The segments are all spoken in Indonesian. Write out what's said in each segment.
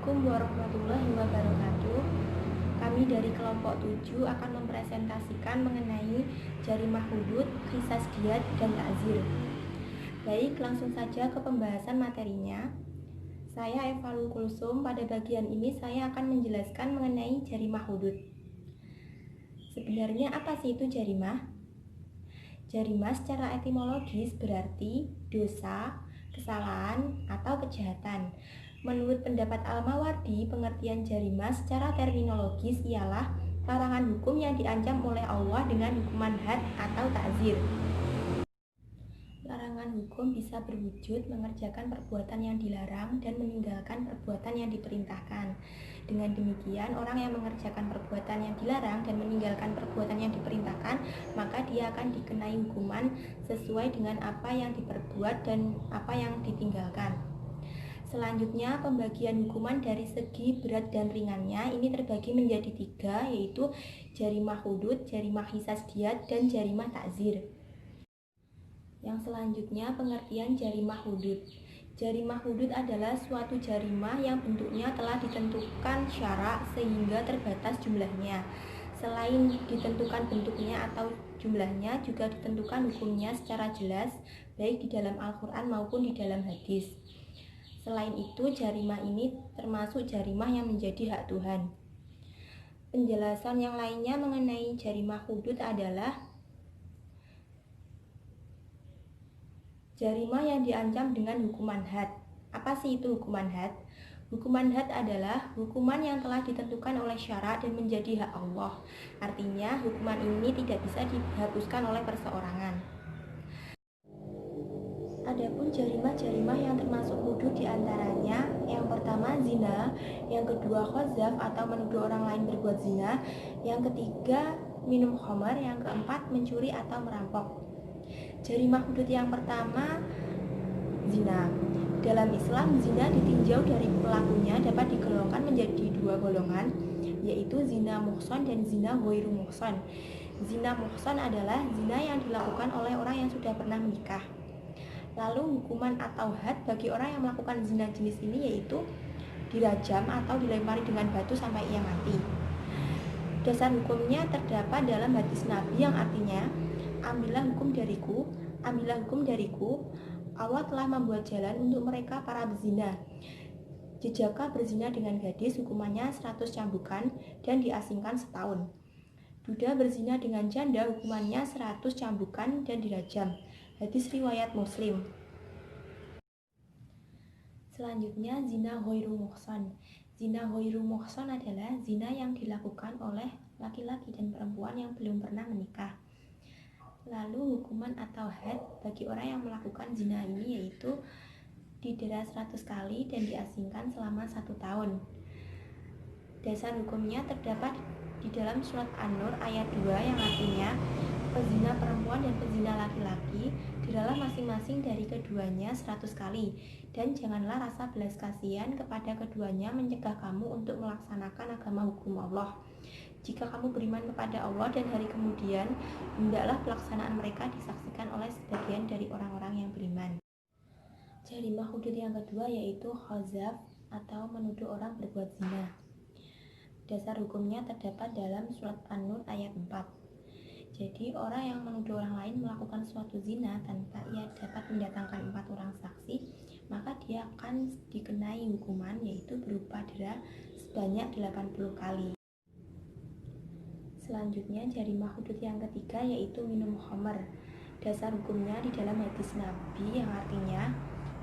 Assalamualaikum warahmatullahi wabarakatuh. Kami dari kelompok 7 akan mempresentasikan mengenai jarimah hudud, qisas diyat, dan ta'zir. Baik, langsung saja ke pembahasan materinya. Saya Evalul Kulsum. Pada bagian ini saya akan menjelaskan mengenai jarimah hudud. Sebenarnya apa sih itu jarimah? Jarimah secara etimologis berarti dosa, kesalahan, atau kejahatan. Menurut pendapat Al-Mawardi, pengertian jarimah secara terminologis ialah larangan hukum yang diancam oleh Allah dengan hukuman had atau ta'zir. Larangan hukum bisa berwujud mengerjakan perbuatan yang dilarang dan meninggalkan perbuatan yang diperintahkan. Dengan demikian, orang yang mengerjakan perbuatan yang dilarang dan meninggalkan perbuatan yang diperintahkan, maka dia akan dikenai hukuman sesuai dengan apa yang diperbuat dan apa yang ditinggalkan. Selanjutnya, pembagian hukuman dari segi berat dan ringannya ini terbagi menjadi 3, yaitu jarimah hudud, jarimah qisas diyat, dan jarimah ta'zir. Yang selanjutnya, pengertian jarimah hudud. Jarimah hudud adalah suatu jarimah yang bentuknya telah ditentukan syarak sehingga terbatas jumlahnya. Selain ditentukan bentuknya atau jumlahnya, juga ditentukan hukumnya secara jelas, baik di dalam Al-Quran maupun di dalam hadis. Selain itu, jarimah ini termasuk jarimah yang menjadi hak Tuhan. Penjelasan yang lainnya mengenai jarimah hudud adalah jarimah yang diancam dengan hukuman had. Apa sih itu hukuman had? Hukuman had adalah hukuman yang telah ditentukan oleh syarak dan menjadi hak Allah. Artinya, hukuman ini tidak bisa dihapuskan oleh perseorangan. Adapun jarimah-jarimah yang termasuk hudud diantaranya, yang pertama zina, yang kedua khazaf atau menuduh orang lain berbuat zina, yang ketiga minum khamar, yang keempat mencuri atau merampok. Jarimah hudud yang pertama, zina. Dalam Islam, zina ditinjau dari pelakunya dapat digolongkan menjadi 2 golongan, yaitu zina muhsan dan zina ghairu muhsan. Zina muhsan adalah zina yang dilakukan oleh orang yang sudah pernah menikah. Lalu hukuman atau had bagi orang yang melakukan zina jenis ini yaitu dirajam atau dilempari dengan batu sampai ia mati. Dasar hukumnya terdapat dalam hadis Nabi yang artinya, ambillah hukum dariku, Allah telah membuat jalan untuk mereka para berzina. Jejaka berzina dengan gadis hukumannya 100 cambukan dan diasingkan setahun. Duda berzina dengan janda hukumannya 100 cambukan dan dirajam. Hadis riwayat Muslim. Selanjutnya, zina ghairu muhsan. Zina ghairu muhsan adalah zina yang dilakukan oleh laki-laki dan perempuan yang belum pernah menikah. Lalu hukuman atau had bagi orang yang melakukan zina ini yaitu didera 100 kali dan diasingkan selama 1 tahun. Dasar hukumnya terdapat di dalam surat An-Nur ayat 2 yang artinya, pezina perempuan dan pezina laki-laki diralah masing-masing dari keduanya 100 kali, dan janganlah rasa belas kasihan kepada keduanya mencegah kamu untuk melaksanakan agama hukum Allah. Jika kamu beriman kepada Allah dan hari kemudian, hendaklah pelaksanaan mereka disaksikan oleh sebagian dari orang-orang yang beriman. Jarimah hudud yang kedua yaitu khazaf atau menuduh orang berbuat zina. Dasar hukumnya terdapat dalam surat An-Nur ayat 4. Jadi, orang yang menuduh orang lain melakukan suatu zina tanpa ia dapat mendatangkan 4 orang saksi, maka dia akan dikenai hukuman yaitu berupa dera sebanyak 80 kali. Selanjutnya, jarimah hudud yang ketiga yaitu minum khamar. Dasar hukumnya di dalam hadis Nabi yang artinya,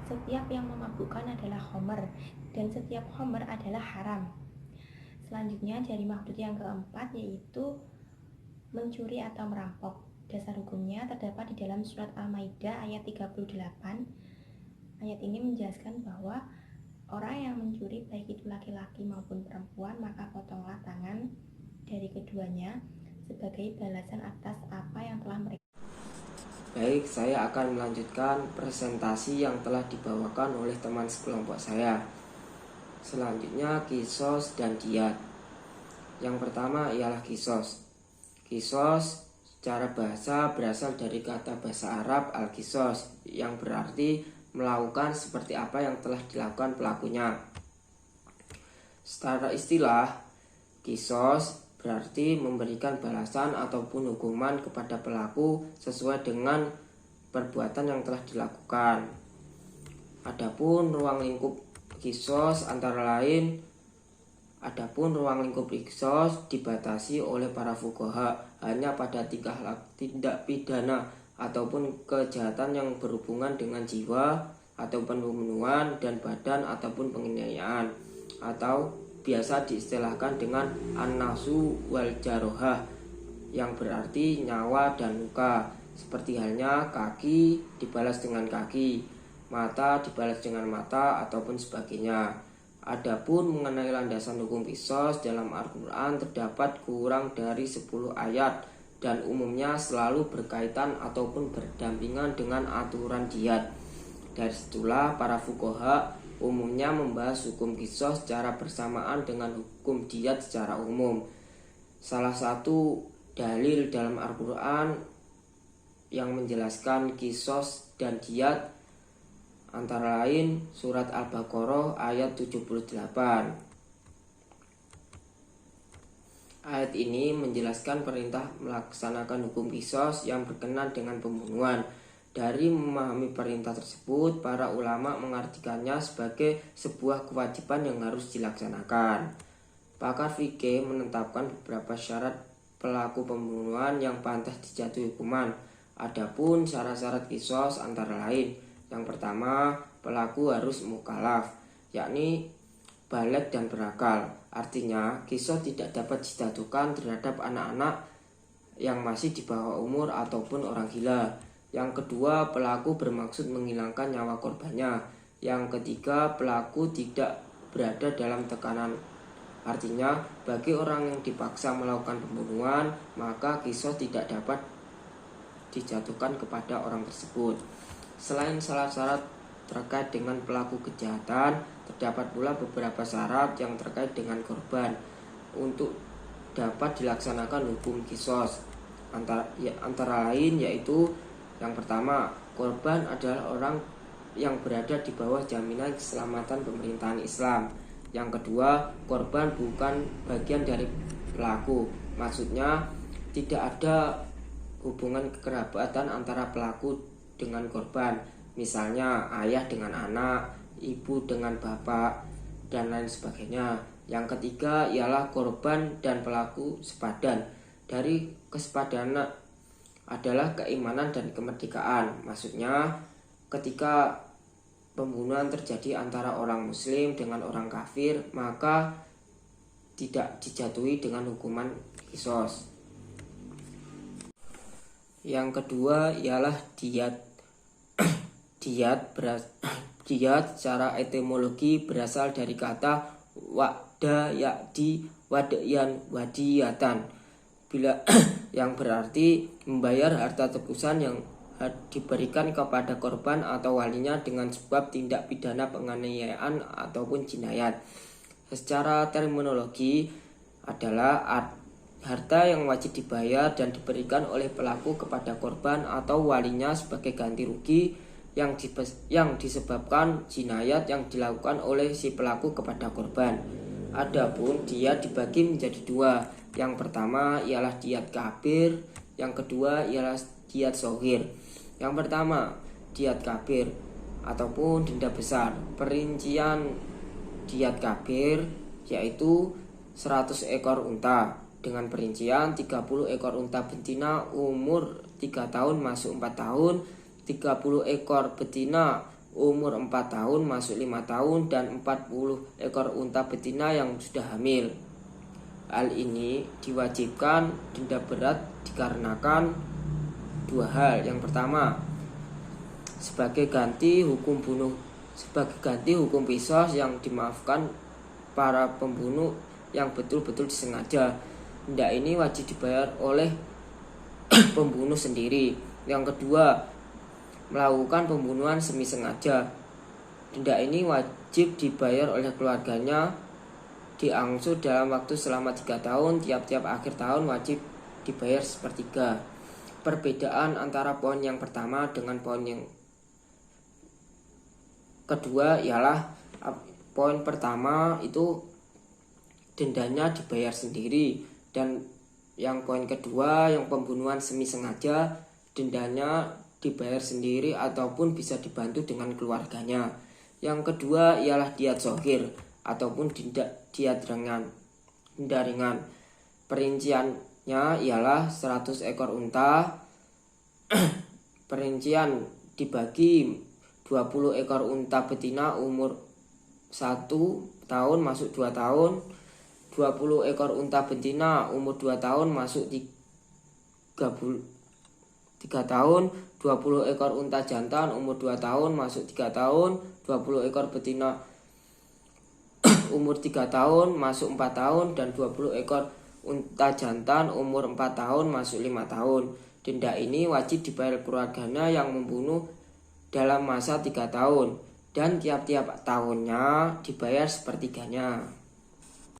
setiap yang memabukkan adalah khamar dan setiap khamar adalah haram. Selanjutnya, jarimah hudud yang keempat yaitu mencuri atau merampok. Dasar hukumnya terdapat di dalam surat Al-Maidah ayat 38. Ayat ini menjelaskan bahwa orang yang mencuri baik itu laki-laki maupun perempuan, maka potonglah tangan dari keduanya sebagai balasan atas apa yang telah mereka. Baik, saya akan melanjutkan presentasi yang telah dibawakan oleh teman sekelompok saya. Selanjutnya, qisas dan diyat. Yang pertama ialah qisas. Qisas secara bahasa berasal dari kata bahasa Arab al-qisas yang berarti melakukan seperti apa yang telah dilakukan pelakunya. Secara istilah, kisos berarti memberikan balasan ataupun hukuman kepada pelaku sesuai dengan perbuatan yang telah dilakukan. Adapun ruang lingkup kisos dibatasi oleh para fuqaha hanya pada tindak pidana ataupun kejahatan yang berhubungan dengan jiwa ataupun pembunuhan dan badan ataupun penganiayaan, atau biasa diistilahkan dengan an-nafsu wal jarohah yang berarti nyawa dan luka, seperti halnya kaki dibalas dengan kaki, mata dibalas dengan mata ataupun sebagainya. Adapun mengenai landasan hukum kisos dalam Al-Quran terdapat kurang dari 10 ayat dan umumnya selalu berkaitan ataupun berdampingan dengan aturan diyat. Dari situlah para fuqaha umumnya membahas hukum kisos secara bersamaan dengan hukum diyat secara umum. Salah satu dalil dalam Al-Quran yang menjelaskan kisos dan diyat antara lain surat Al-Baqarah ayat 78. Ayat ini menjelaskan perintah melaksanakan hukum kisos yang berkenaan dengan pembunuhan. Dari memahami perintah tersebut, para ulama mengartikannya sebagai sebuah kewajiban yang harus dilaksanakan. Pakar fikih menetapkan beberapa syarat pelaku pembunuhan yang pantas dijatuhi hukuman. Adapun syarat-syarat kisos antara lain, yang pertama, pelaku harus mukallaf, yakni baligh dan berakal. Artinya, kisos tidak dapat dijatuhkan terhadap anak-anak yang masih di bawah umur ataupun orang gila. Yang kedua, pelaku bermaksud menghilangkan nyawa korbannya. Yang ketiga, pelaku tidak berada dalam tekanan. Artinya, bagi orang yang dipaksa melakukan pembunuhan, maka kisos tidak dapat dijatuhkan kepada orang tersebut. Selain syarat-syarat terkait dengan pelaku kejahatan, terdapat pula beberapa syarat yang terkait dengan korban untuk dapat dilaksanakan hukum kisos. Antara lain yaitu, yang pertama, korban adalah orang yang berada di bawah jaminan keselamatan pemerintahan Islam. Yang kedua, korban bukan bagian dari pelaku. Maksudnya, tidak ada hubungan kekerabatan antara pelaku dengan korban. Misalnya, ayah dengan anak, ibu dengan bapak, dan lain sebagainya. Yang ketiga ialah korban dan pelaku sepadan. Dari kesepadanan adalah keimanan dan kemerdekaan. Maksudnya, ketika pembunuhan terjadi antara orang muslim dengan orang kafir, maka tidak dijatuhi dengan hukuman kisos. Yang kedua ialah diyat. Diyat secara etimologi berasal dari kata wa'da ya'di wadyan wadiyatan, yang berarti membayar harta tebusan yang diberikan kepada korban atau walinya dengan sebab tindak pidana penganiayaan ataupun jinayat. Secara terminologi adalah harta yang wajib dibayar dan diberikan oleh pelaku kepada korban atau walinya sebagai ganti rugi yang disebabkan jinayat yang dilakukan oleh si pelaku kepada korban. Adapun diyat dibagi menjadi dua. Yang pertama ialah diyat kabir, yang kedua ialah diyat shoghir. Yang pertama, diyat kabir ataupun denda besar. Perincian diyat kabir yaitu 100 ekor unta dengan perincian 30 ekor unta betina umur 3 tahun masuk 4 tahun, 30 ekor betina umur 4 tahun masuk 5 tahun, dan 40 ekor unta betina yang sudah hamil. Hal ini diwajibkan denda berat dikarenakan dua hal. Yang pertama, sebagai ganti hukum kisos yang dimaafkan para pembunuh yang betul-betul disengaja. Denda ini wajib dibayar oleh pembunuh sendiri. Yang kedua, melakukan pembunuhan semi sengaja. Denda ini wajib dibayar oleh keluarganya, diangsur dalam waktu selama 3 tahun, tiap-tiap akhir tahun wajib dibayar sepertiga. Perbedaan antara poin yang pertama dengan poin yang kedua ialah poin pertama itu dendanya dibayar sendiri. Dan yang poin kedua, yang pembunuhan semi sengaja, dendanya dibayar sendiri ataupun bisa dibantu dengan keluarganya. Yang kedua ialah diat zohir ataupun diat denda ringan. Perinciannya ialah 100 ekor unta. Perincian dibagi 20 ekor unta betina umur 1 tahun masuk 2 tahun, 20 ekor unta betina umur 2 tahun masuk 3 tahun, 20 ekor unta jantan umur 2 tahun masuk 3 tahun, 20 ekor betina umur 3 tahun masuk 4 tahun, dan 20 ekor unta jantan umur 4 tahun masuk 5 tahun. Denda ini wajib dibayar keluarganya yang membunuh dalam masa 3 tahun, dan tiap-tiap tahunnya dibayar sepertiganya.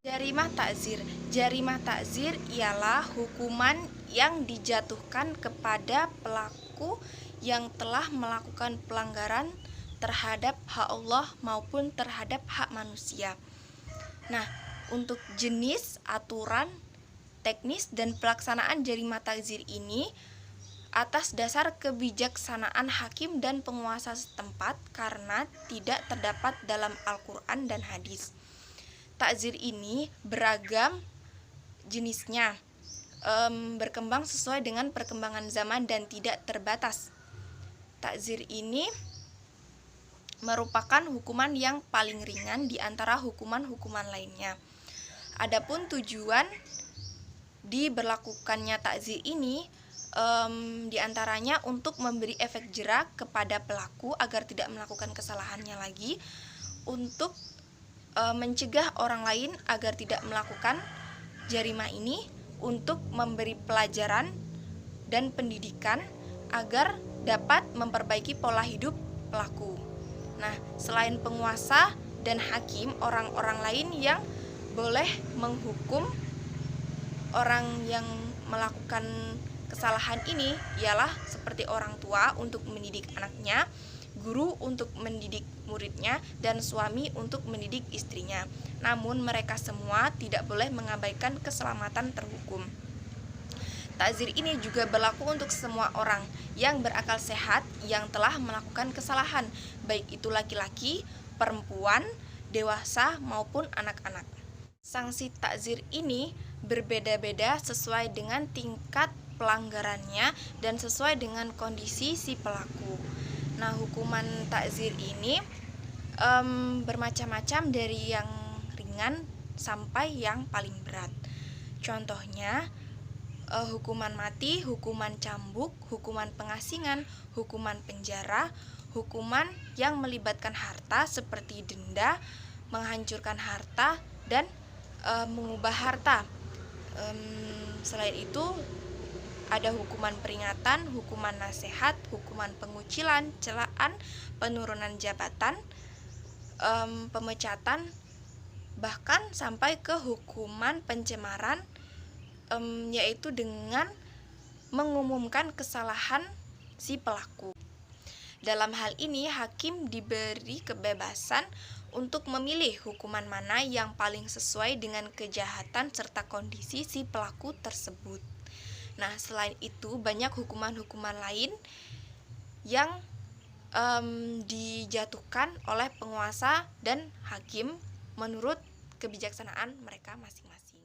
Jarimah takzir. Jarimah takzir ialah hukuman yang dijatuhkan kepada pelaku yang telah melakukan pelanggaran terhadap hak Allah maupun terhadap hak manusia. Nah, untuk jenis, aturan, teknis, dan pelaksanaan jarimah takzir ini atas dasar kebijaksanaan hakim dan penguasa setempat karena tidak terdapat dalam Al-Quran dan hadis. Takzir ini beragam jenisnya, berkembang sesuai dengan perkembangan zaman dan tidak terbatas. Takzir ini merupakan hukuman yang paling ringan di antara hukuman-hukuman lainnya. Adapun tujuan diberlakukannya takzir ini diantaranya untuk memberi efek jera kepada pelaku agar tidak melakukan kesalahannya lagi, untuk mencegah orang lain agar tidak melakukan jarimah ini, untuk memberi pelajaran dan pendidikan agar dapat memperbaiki pola hidup pelaku. Nah, selain penguasa dan hakim, orang-orang lain yang boleh menghukum orang yang melakukan kesalahan ini ialah seperti orang tua untuk mendidik anaknya, guru untuk mendidik muridnya, dan suami untuk mendidik istrinya. Namun mereka semua tidak boleh mengabaikan keselamatan terhukum. Takzir ini juga berlaku untuk semua orang yang berakal sehat yang telah melakukan kesalahan, baik itu laki-laki, perempuan, dewasa maupun anak-anak. Sanksi takzir ini berbeda-beda sesuai dengan tingkat pelanggarannya dan sesuai dengan kondisi si pelaku. Nah, hukuman takzir ini bermacam-macam dari yang ringan sampai yang paling berat. Contohnya, hukuman mati, hukuman cambuk, hukuman pengasingan, hukuman penjara, hukuman yang melibatkan harta seperti denda, menghancurkan harta, dan mengubah harta. Selain itu, ada hukuman peringatan, hukuman nasihat, hukuman pengucilan, celaan, penurunan jabatan, pemecatan, bahkan sampai ke hukuman pencemaran, yaitu dengan mengumumkan kesalahan si pelaku. Dalam hal ini, hakim diberi kebebasan untuk memilih hukuman mana yang paling sesuai dengan kejahatan serta kondisi si pelaku tersebut. Nah, selain itu banyak hukuman-hukuman lain yang dijatuhkan oleh penguasa dan hakim menurut kebijaksanaan mereka masing-masing.